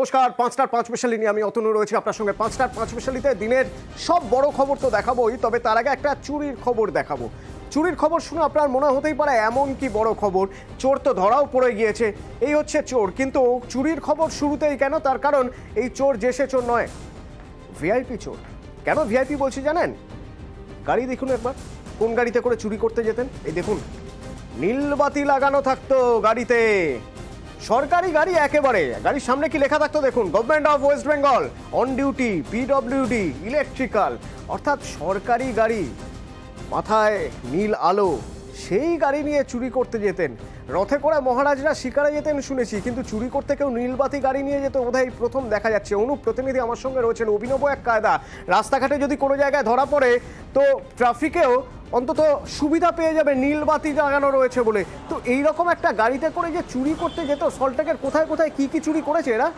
নমস্কার, ৫টার ৫ স্পেশালি নিয়ে আমি অতনু রয়েছি আপনার সঙ্গে। ৫টার ৫ স্পেশালিতে দিনের সব বড় খবর তো দেখাবোই, তবে তার আগে একটা চুরির খবর দেখাবো। চুরির খবর শুনে আপনার মনে হতেই পারে এমন কি বড় খবর, চোর তো ধরাও পড়ে গিয়েছে, এই হচ্ছে চোর। কিন্তু চুরির খবর শুরুতেই কেন? তার কারণ এই চোর যে সে চোর নয়, ভিআইপি চোর। কেন ভিআইপি বলছি জানেন? গাড়ি দেখুন একবার, কোন গাড়িতে করে চুরি করতে যেতেন। এই দেখুন, নীলবাতি লাগানো থাকতো গাড়িতে, সরকারি গাড়ি একেবারে। গাড়ির সামনে কি লেখা থাকতো দেখুন, government of West Bengal, on duty, PWD, electrical. অর্থাৎ সরকারি গাড়ি, মাথায় নীল আলো, সেই গাড়ি নিয়ে চুরি করতে যেতেন। রথে করে মহারাজরা শিকারে যেতেন শুনেছি, কিন্তু চুরি করতে কেউ নীলবাতি গাড়ি নিয়ে যেত বোধহয় প্রথম দেখা যাচ্ছে। অনুপ প্রতিনিধি আমার সঙ্গে রয়েছেন। অভিনব এক কায়দা, রাস্তাঘাটে যদি কোনো জায়গায় ধরা পড়ে তো ট্রাফিকেও অন্তত সুবিধা পেয়ে যাবে, নীলবাতি লাগানো রয়েছে বলে। তো এইরকম একটা গাড়িতে করে যে চুরি করতে যেত, সল্টলেকের কোথায় কোথায় কি কি চুরি করেছে এরা?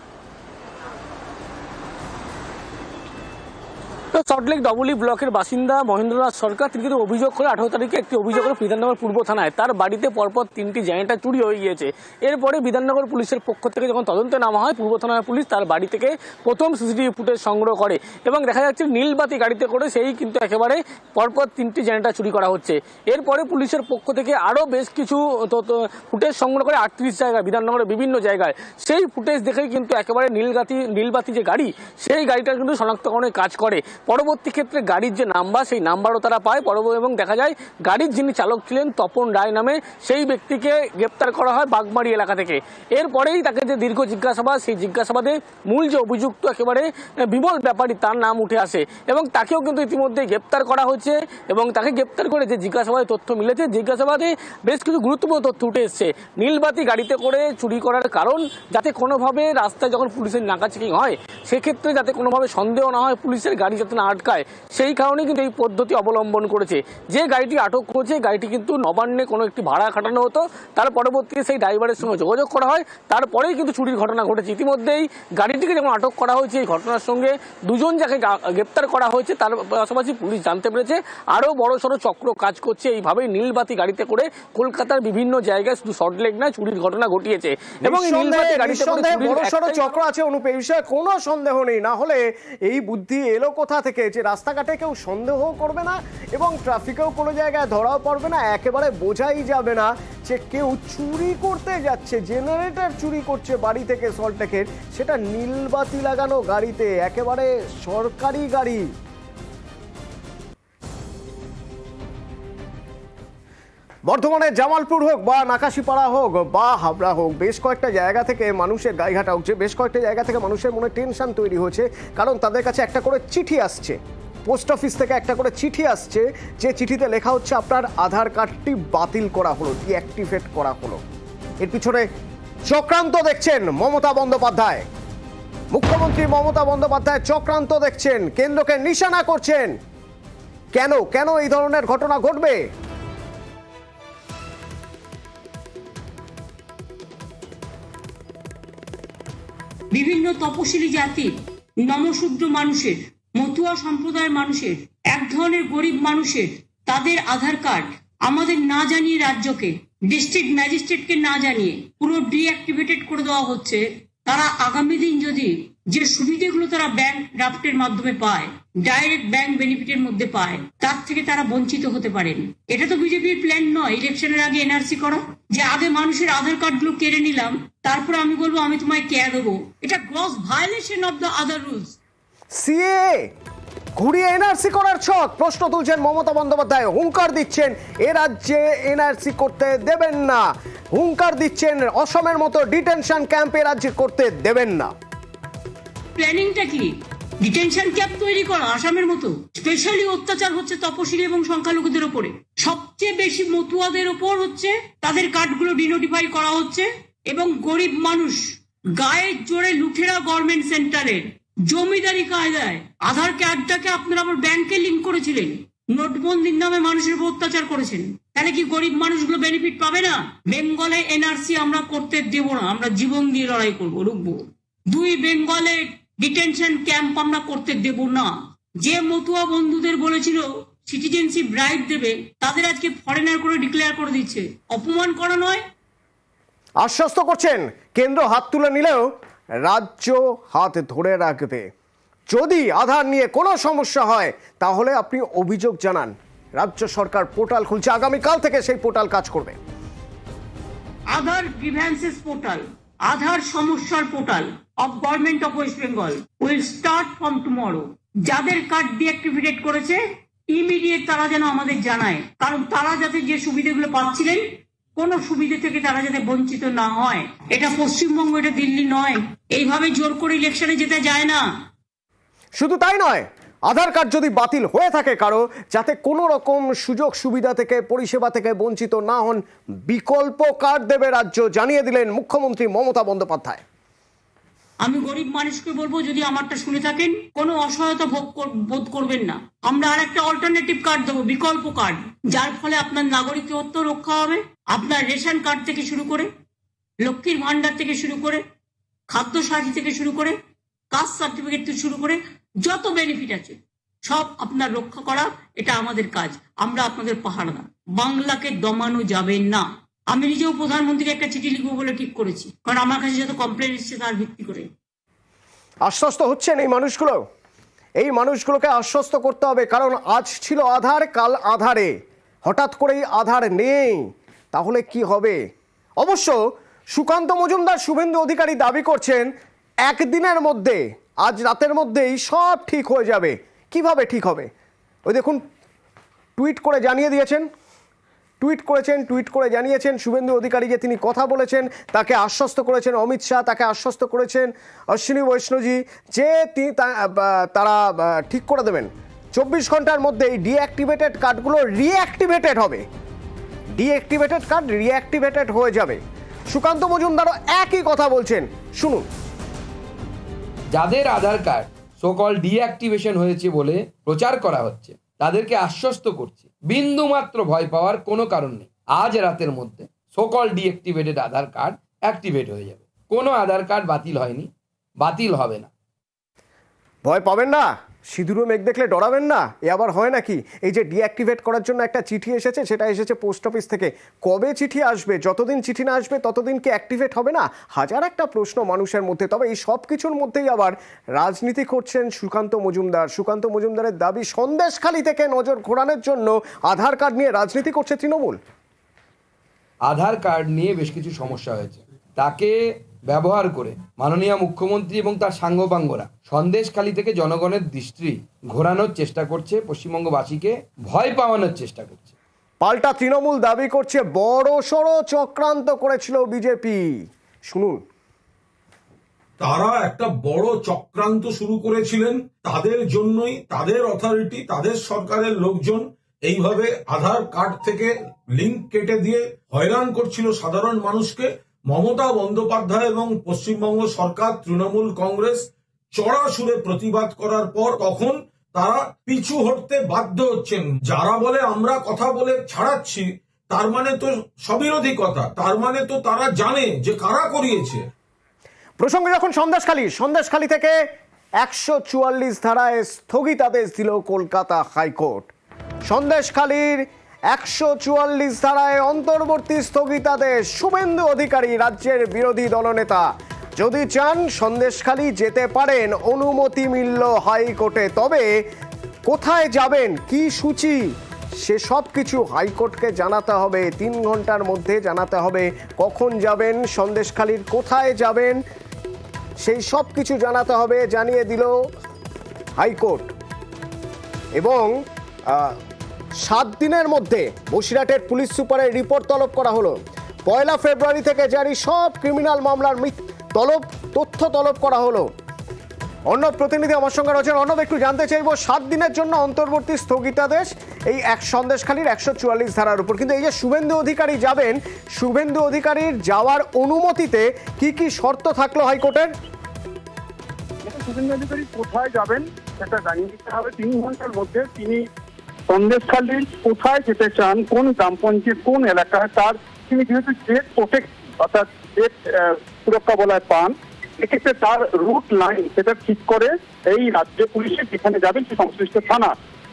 সল্টলেক ডবলি ব্লকের বাসিন্দা মহেন্দ্রনাথ সরকার, তিনি কিন্তু অভিযোগ করে 18 তারিখে একটি অভিযোগ করে বিধাননগর পূর্ব থানায় তার বাড়িতে পরপর 3টি জেনারেটর চুরি হয়ে গিয়েছে। এরপরে বিধাননগর পুলিশের পক্ষ থেকে যখন তদন্তে নামা হয়, পূর্ব থানার পুলিশ তার বাড়ি থেকে প্রথম সিসিটিভি ফুটেজ সংগ্রহ করে এবং দেখা যাচ্ছে নীলবাতি গাড়িতে করে সেই কিন্তু একেবারে পরপর 3টি জেনারেটর চুরি করা হচ্ছে। এরপরে পুলিশের পক্ষ থেকে আরও বেশ কিছু ফুটেজ সংগ্রহ করে 38 জায়গায়, বিধাননগরের বিভিন্ন জায়গায়। সেই ফুটেজ দেখেই কিন্তু একেবারে নীলবাতি যে গাড়ি, সেই গাড়িটা কিন্তু শনাক্তকরণের কাজ করে। পরবর্তী ক্ষেত্রে গাড়ির যে নাম্বার, সেই নাম্বারও তারা পায় এবং দেখা যায় গাড়ির যিনি চালক ছিলেন তপন রায় নামে সেই ব্যক্তিকে গ্রেপ্তার করা হয় বাগমারি এলাকা থেকে। এরপরেই তাকে যে দীর্ঘ জিজ্ঞাসাবাদ, সেই জিজ্ঞাসাবাদে মূল যে অভিযুক্ত একেবারে বিমল ব্যাপারী, তার নাম উঠে আসে এবং তাকেও কিন্তু ইতিমধ্যে গ্রেপ্তার করা হয়েছে। এবং তাকে গ্রেপ্তার করে যে জিজ্ঞাসাবাদে তথ্য মিলেছে, জিজ্ঞাসাবাদে বেশ কিছু গুরুত্বপূর্ণ তথ্য উঠে এসছে। নীলবাতি গাড়িতে করে চুরি করার কারণ, যাতে কোনোভাবে রাস্তায় যখন পুলিশের নাকা চেকিং হয় সেক্ষেত্রে যাতে কোনোভাবে সন্দেহ না হয়, পুলিশের গাড়ি যাতে না আটকায়, সেই কারণে কিন্তু এই পদ্ধতি অবলম্বন করেছে। যে গাড়িটি আটক করেছে, গাড়িটি কিন্তু নবান্নে কোনো একটি ভাড়া খাটানো হতো, তার পরবর্তীতে সেই ড্রাইভারের সঙ্গে যোগাযোগ করা হয়, তারপরেই কিন্তু চুরির ঘটনা ঘটেছে। ইতিমধ্যেই গাড়িটিকে যখন আটক করা হয়েছে, এই ঘটনার সঙ্গে দুজন যাকে গ্রেপ্তার করা হয়েছে, তার পাশাপাশি পুলিশ জানতে পেরেছে আরও বড়সড় চক্র কাজ করছে। এইভাবেই নীলবাতি গাড়িতে করে কলকাতার বিভিন্ন জায়গায়, শুধু সল্টলেক নয়, চুরির ঘটনা ঘটিয়েছে। এবং এই নীলবাতি গাড়িতে করে বড়সড় চক্র আছে অনুপ, এই বিষয়ে কোনো সন্দেহ নেই। না হলে এই বুদ্ধি এলো কোথা থেকে যে রাস্তাঘাটে কেউ সন্দেহ করবে না এবং ট্রাফিকেও কোনো জায়গায় ধরাও পড়বে না, একেবারে বোঝাই যাবে না যে কেউ চুরি করতে যাচ্ছে, জেনারেটর চুরি করছে বাড়ি থেকে সল্টলেকের, সেটা নীলবাতি লাগানো গাড়িতে, একেবারে সরকারি গাড়ি। বর্ধমানে জামালপুর হোক বা নাকাশিপাড়া হোক বা হাবড়া হোক, বেশ কয়েকটা জায়গা থেকে মানুষের গায়েঘাটা হচ্ছে, বেশ কয়েকটা জায়গা থেকে মানুষের মনে টেনশন তৈরি হয়েছে, কারণ তাদের কাছে একটা করে চিঠি আসছে, পোস্ট অফিস থেকে একটা করে চিঠি আসছে, যে চিঠিতে লেখা হচ্ছে আপনার আধার কার্ডটি বাতিল করা হলো, ডিঅ্যাক্টিভেট করা হলো। এর পিছনে চক্রান্ত দেখছেন মমতা বন্দ্যোপাধ্যায়, মুখ্যমন্ত্রী মমতা বন্দ্যোপাধ্যায় চক্রান্ত দেখছেন, কেন্দ্রকে নিশানা করছেন। কেন কেন এই ধরনের ঘটনা ঘটবে? বিভিন্ন তপশিলি জাতির, নমশূদ্র মানুষের, মতুয়া সম্প্রদায়ের মানুষের, এক ধরনের গরিব মানুষের, তাদের আধার কার্ড আমাদের না জানিয়ে, রাজ্যকে, ডিস্ট্রিক্ট ম্যাজিস্ট্রেটকে না জানিয়ে পুরো ডিঅ্যাক্টিভেটেড করে দেওয়া হচ্ছে। তারা আগামী দিন যদি যে সুবিধাগুলো তারা ব্যাংক ড্রাফটের মাধ্যমে পায়, ডাইরেক্ট ব্যাংক বেনিফিটের মধ্যে পায়, তার থেকে তারা বঞ্চিত হতে পারেন। এটা তো বিজেপির প্ল্যান নয় ইলেকশনের আগে এনআরসি করা, যে আগে মানুষের আধার কার্ড গুলো কেড়ে নিলাম, তারপর আমি বলবো আমি তোমায় কেয়ার দেবো। এটা gross violation of the other rules. CA ঘুরিয়ে এনআরসি করার ছক, প্রশ্ন তুলছেন মমতা বন্দ্যোপাধ্যায়, হুঙ্কার দিচ্ছেন এ রাজ্যে এনআরসি করতে দেবেন না, হুঙ্কার দিচ্ছেন অসমের মতো ডিটেনশন ক্যাম্প এ রাজ্যে করতে দেবেন না। প্ল্যানিংটা কি? ডিটেনশন ক্যাম্প তৈরি করা আসামের মতো? স্পেশালি অত্যাচার হচ্ছে তপশিলি এবং সংখ্যালঘুদের ওপরে, সবচেয়ে বেশি মতুয়াদের ওপর হচ্ছে, তাদের কার্ডগুলো ডিনোটিফাই করা হচ্ছে এবং গরিব মানুষ গায়ের জোরে লুঠেরা গভর্নমেন্ট সেন্টারের জমিদারি কায়দায় আধার কার্ডটাকে আপনারা আবার ব্যাংকে লিঙ্ক করেছিলেন, নোটবন্দির নামে মানুষের উপর অত্যাচার করেছেন। তাহলে কি গরিব মানুষগুলো বেনিফিট পাবে না? বেঙ্গলে এনআরসি আমরা করতে দেব না, আমরা জীবন দিয়ে লড়াই করবো, রুখবো। 2 বেঙ্গলে ডিটেনশন ক্যাম্প আমরা করতে দেব না। যে মতুয়া বন্ধুদের বলেছিল সিটিজেনশিপ রাইট দেবে, তাদের আজকে ফরেনার করে ডিক্লেয়ার করে দিচ্ছে। অপমান করা নয়? আশ্বস্ত করছেন কেন্দ্র হাত তুলে নিলেও রাজ্য হাত ধরে রাখবে। যদি আধার নিয়ে কোনো সমস্যা হয় তাহলে আপনি অভিযোগ জানান। রাজ্য সরকার পোর্টাল খুলছে, আগামীকাল থেকে সেই পোর্টাল কাজ করবে। আধার গ্রিভ্যান্সেস পোর্টাল, আধার সমস্যার portal of government of West Bengal will start from tomorrow. যাদের কার্ড ডিঅ্যাক্টিভেট করেছে ইমিডিয়েট তারা যেন আমাদের জানায়, কারণ তারা যাতে যে সুবিধাগুলো পাচ্ছিলেন কোন সুবিধা থেকে তারা যাতে বঞ্চিত না হয়। এটা পশ্চিমবঙ্গ, এটা দিল্লি নয়। এইভাবে জোর করে ইলেকশনে যেতে যায় না। শুধু তাই নয়, আধার কার্ড যদি বাতিল হয়ে থাকে কারো, যাতে কোনো রকম সুযোগ সুবিধা থেকে পরিষেবা থেকে বঞ্চিত না হন, বিকল্প কার্ড দেবে রাজ্য, জানিয়ে দিলেন মুখ্যমন্ত্রী মমতা বন্দ্যোপাধ্যায়। আমি গরিব মানুষকে বলবো, যদি আমারটা শুনে থাকেন কোনো অসহায়তা বোধ করবেন না। আমরা আর একটা অল্টারনেটিভ কার্ড দেবো, বিকল্প কার্ড, যার ফলে আপনার নাগরিকত্ব রক্ষা হবে। আপনার রেশন কার্ড থেকে শুরু করে, লক্ষ্মীর ভান্ডার থেকে শুরু করে, খাদ্য সাথী থেকে শুরু করে, কাস্ট সার্টিফিকেট থেকে শুরু করে যত বেনিফিট আছে সব আপনার রক্ষা করা, এটা আমাদের কাজ। আমরা আপনাদের পাহাড় না, বাংলাকে দমানো যাবে না। আমি নিজেও প্রধানমন্ত্রীকে একটা চিঠি লিখবো বলে ঠিক করেছি, কারণ আমার কাছে যত কমপ্লেন এসেছে তার ভিত্তি করে। আশ্বস্ত হচ্ছেন এই মানুষগুলো? এই মানুষগুলোকে আশ্বস্ত করতে হবে, কারণ আজ ছিল আধার, কাল আধারে, হঠাৎ করেই আধার নেই, তাহলে কি হবে? অবশ্য সুকান্ত মজুমদার, শুভেন্দু অধিকারী দাবি করছেন একদিনের মধ্যে, আজ রাতের মধ্যেই সব ঠিক হয়ে যাবে। কিভাবে ঠিক হবে? ওই দেখুন, টুইট করে জানিয়ে দিয়েছেন, টুইট করে জানিয়েছেন শুভেন্দু অধিকারী যে তিনি কথা বলেছেন, তাকে আশ্বস্ত করেছেন অমিত শাহ, তাকে আশ্বস্ত করেছেন অশ্বিনী বৈষ্ণবজি যে তারা ঠিক করে দেবেন। 24 ঘন্টার মধ্যে এই ডিঅ্যাক্টিভেটেড কার্ডগুলো রিঅ্যাক্টিভেটেড হবে, ডিঅ্যাক্টিভেটেড কার্ড রিঅ্যাক্টিভেটেড হয়ে যাবে। সুকান্ত মজুমদারও একই কথা বলছেন, শুনুন। যাদের আধার কার্ড সোকল ডিঅ্যাক্টিভেশন হয়েছে বলে প্রচার করা হচ্ছে, তাদেরকে আশ্বস্ত করছি বিন্দু মাত্র ভয় পাওয়ার কোনো কারণ নেই। আজ রাতের মধ্যে সোকল ডিঅ্যাক্টিভেটেড আধার কার্ড অ্যাক্টিভেট হয়ে যাবে। কোনো আধার কার্ড বাতিল হয়নি, বাতিল হবে না। ভয় পাবেন না, সিঁদুরো মেঘ দেখলে ডরাবেন না, এ আবার হয় নাকি? এই যে ডিঅ্যাক্টিভেট করার জন্য একটা চিঠি এসেছে, সেটা এসেছে পোস্ট অফিস থেকে। কবে চিঠি আসবে? যতদিন চিঠি না আসবে ততদিন কি অ্যাক্টিভেট হবে না? হাজার একটা প্রশ্ন মানুষের মধ্যে। তবে এই সব কিছুর মধ্যেই আবার রাজনীতি করছেন সুকান্ত মজুমদার। সুকান্ত মজুমদারের দাবি, সন্দেশখালী থেকে নজর ঘোরানোর জন্য আধার কার্ড নিয়ে রাজনীতি করছে তৃণমূল। আধার কার্ড নিয়ে বেশ কিছু সমস্যা হয়েছে, তাকে ব্যবহার করে মাননীয় মুখ্যমন্ত্রী এবং তার সাঙ্গপাঙ্গরা সন্দেশখালী থেকে জনগণের দৃষ্টি ঘোরানোর চেষ্টা করছে, পশ্চিমবঙ্গবাসীকে ভয় পাওয়ানোর চেষ্টা করছে। পাল্টা তৃণমূল দাবি করছে বড় সড় চক্রান্ত করেছিল বিজেপি। শুনুন। তারা একটা বড় চক্রান্ত শুরু করেছিলেন, তাদের জন্যই তাদের অথরিটি, তাদের সরকারের লোকজন এইভাবে আধার কার্ড থেকে লিঙ্ক কেটে দিয়ে হয়রান করছিল সাধারণ মানুষকে। মমতা বন্দ্যোপাধ্যায় এবং পশ্চিমবঙ্গ সরকার, তৃণমূল কংগ্রেস চড়া সুরে প্রতিবাদ করার পর তখন তারা পিছু হটতে বাধ্য হচ্ছেন। যারা বলে আমরা কথা বলে ছাড়াচ্ছি, তার মানে তো সবিরোধী কথা, তার মানে তো তারা জানে যে কারা করিয়েছে। প্রসঙ্গে যখন সন্দেশখালী থেকে 144 ধারায় স্থগিতাদেশ দিল কলকাতা হাইকোর্ট। সন্দেশখালীর 144 ধারায় অন্তর্বর্তী স্থগিতাদেশ। শুভেন্দু অধিকারী, রাজ্যের বিরোধী দলনেতা, যদি চান সন্দেশখালী যেতে পারেন, অনুমতি মিলল হাইকোর্টে। তবে কোথায় যাবেন, কি সূচি, সে সব কিছু হাইকোর্টকে জানাতে হবে। 3 ঘন্টার মধ্যে জানাতে হবে কখন যাবেন, সন্দেশখালীর কোথায় যাবেন, সেই সব কিছু জানাতে হবে, জানিয়ে দিল হাইকোর্ট। এবং 7 দিনের মধ্যে বসিরহাটের পুলিশ সুপারের রিপোর্ট তলব করা হলো। 1 ফেব্রুয়ারি থেকে জারি সব ক্রিমিনাল মামলার তথ্য তলব করা হলো। অর্ণব প্রতিনিধি আমার সঙ্গে রয়েছেন। অর্ণব, একটু জানতে চাইবো, 7 দিনের জন্য অন্তর্বর্তী স্থগিতাদেশ এই সন্দেশখালীর 144 ধারার উপর, কিন্তু এই যে শুভেন্দু অধিকারী যাবেন, শুভেন্দু অধিকারীর যাওয়ার অনুমতিতে কি কি শর্ত থাকলো হাইকোর্টের? শুভেন্দু অধিকারী কোথায় যাবেন সেটা জানিয়ে দিতে হবে। 3 ঘন্টার মধ্যে তিনি সন্দেশখালীর কোথায় যেতে চান, কোন গ্রাম পঞ্চায়েত, কোন এলাকায়, তিনি যেহেতু স্টেট প্রোটেক্ট অর্থাৎ স্টেট সুরক্ষা বলয় পান, এক্ষেত্রে তার রুট লাইন সেটা ঠিক করে এই রাজ্য পুলিশের যেখানে যাবেন সে সংশ্লিষ্ট থানা,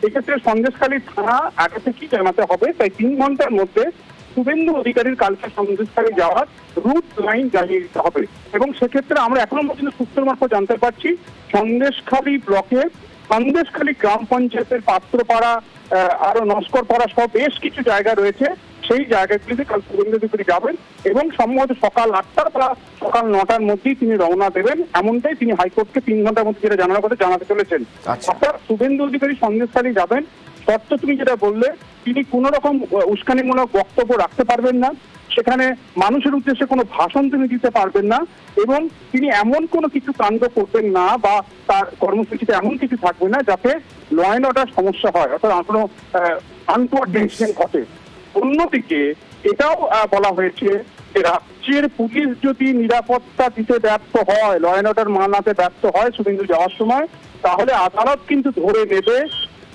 এক্ষেত্রে সন্দেশখালী থানা আগে থেকেই জানাতে হবে। তাই 3 ঘন্টার মধ্যে শুভেন্দু অধিকারীর কালকে সন্দেশখালী যাওয়ার রুট লাইন জানিয়ে দিতে হবে। এবং সেক্ষেত্রে আমরা এখনো পর্যন্ত সূত্রের মারফত জানতে পারছি সন্দেশখালী ব্লকের সন্দেশখালী গ্রাম পঞ্চায়েতের পাত্রপাড়া আরো নস্করপাড়া সহ বেশ কিছু জায়গা রয়েছে, সেই জায়গাগুলিতে কাল শুভেন্দু অধিকারী যাবেন এবং সম্ভবত সকাল 8টা বা সকাল 9টার মধ্যেই তিনি রওনা দেবেন, এমনটাই তিনি হাইকোর্টকে 3 ঘন্টার মধ্যে যেটা জানানোর কথা জানাতে চলেছেন। অর্থাৎ শুভেন্দু অধিকারী সন্দেশখালী যাবেন, শর্ত তুমি যেটা বললে তিনি কোন রকম উস্কানিমূলক বক্তব্য রাখতে পারবেন না, সেখানে মানুষের উদ্দেশ্যে কোনো ভাষণ তিনি দিতে পারবেন না, এবং তিনি এমন কোনো কিছু কাণ্ড করবেন না বা তার কর্মসূচিতে এমন কিছু থাকবে না যাতে ল অ্যান্ড অর্ডার সমস্যা হয়, অর্থাৎ কোনো আনটোয়ার্ড ইনসিডেন্ট ঘটে। অন্যদিকে এটাও বলা হয়েছে যে রাজ্যের পুলিশ যদি নিরাপত্তা দিতে ব্যর্থ হয়, ল অ্যান্ড অর্ডার মানাতে ব্যর্থ হয় শুভেন্দু যাওয়ার সময়, তাহলে আদালত কিন্তু ধরে নেবে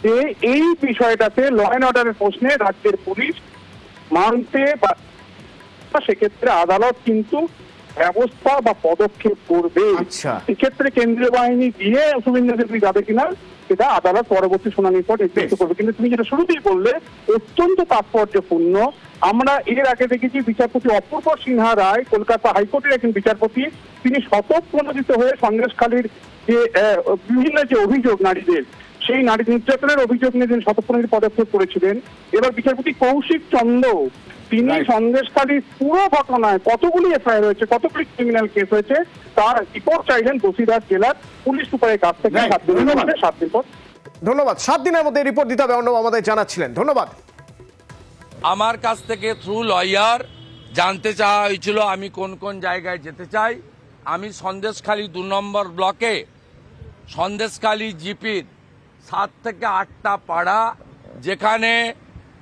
যে এই বিষয়টাতে ল অ্যান্ড অর্ডারের প্রশ্নে রাজ্যের পুলিশ মানতে বা সেক্ষেত্রে আদালত কিন্তু ব্যবস্থা বা পদক্ষেপ করবে। সেক্ষেত্রে কেন্দ্রীয় বাহিনী দিয়ে শুভেন্দু অধিকারী যাবে কিনা সেটা আদালত পরবর্তী শুনানির পর নির্ধারিত করবে। কিন্তু তুমি যেটা শুরুতেই বললে অত্যন্ত তাৎপর্যপূর্ণ, আমরা এর আগে দেখেছি বিচারপতি অপূর্ব সিনহা রায় কলকাতা হাইকোর্টের একজন বিচারপতি, তিনি স্বতঃপ্রণোদিত হয়ে সন্দেশখালীর যে বিভিন্ন যে অভিযোগ নারীদের, সেই নারী নির্যাতনের অভিযোগ নিয়ে তিনি স্বতঃপ্রণোদিত পদক্ষেপ করেছিলেন। এবার বিচারপতি কৌশিক চন্দ্র তিনি সন্দেশখালীর পুরো ঘটনায় কতগুলি এফআইআর হয়েছে, কতগুলি ক্রিমিনাল কেস হয়েছে তার রিপোর্ট চাইলেন বসিরহাট জেলার পুলিশ সুপারের কাছ থেকে 7 দিনের মধ্যে। 7 দিন পর ধন্যবাদ। 7 দিনের মধ্যে রিপোর্ট দিতে হবে, অর্ণব আমাদের জানাচ্ছিলেন। ধন্যবাদ। আমার কাছ থেকে থ্রু লয়ার জানতে চাওয়া হয়েছিল আমি কোন কোন জায়গায় যেতে চাই। আমি সন্দেশখালী 2 নম্বর ব্লকে সন্দেশখালী জিপির 7 থেকে 8টা পাড়া যেখানে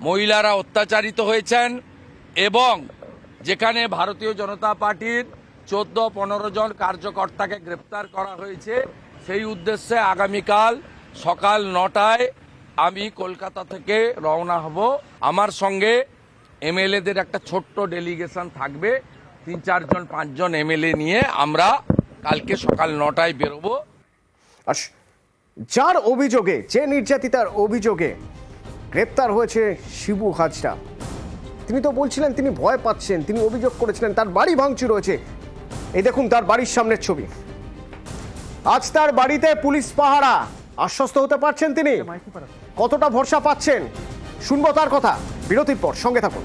মহিলারা অত্যাচারিত হয়েছেন এবং যেখানে ভারতীয় জনতা পার্টির 14-15 জন কার্যকর্তাকে গ্রেপ্তার করা হয়েছে, সেই উদ্দেশ্যে আগামীকাল সকাল 9টায় আমি কলকাতা থেকে রওনা হব। আমার সঙ্গে এমএলএদের একটা ছোট্ট ডেলিগেশন থাকবে, 3-4 জন 5 জন এমএলএ নিয়ে আমরা কালকে সকাল 9টায় বেরোবো। যার অভিযোগে, যে নির্যাতিতার অভিযোগে গ্রেপ্তার হয়েছে শিবু হাজরা, তিনি তো বলছিলেন তিনি ভয় পাচ্ছেন, তিনি অভিযোগ করেছিলেন তার বাড়ি ভাঙচুর হয়েছে। এই দেখুন তার বাড়ির সামনের ছবি, আজ তার বাড়িতে পুলিশ পাহারা। আশ্বস্ত হতে পারছেন তিনি? কতটা ভরসা পাচ্ছেন? শুনবো তার কথা বিরতির পর, সঙ্গে থাকুন।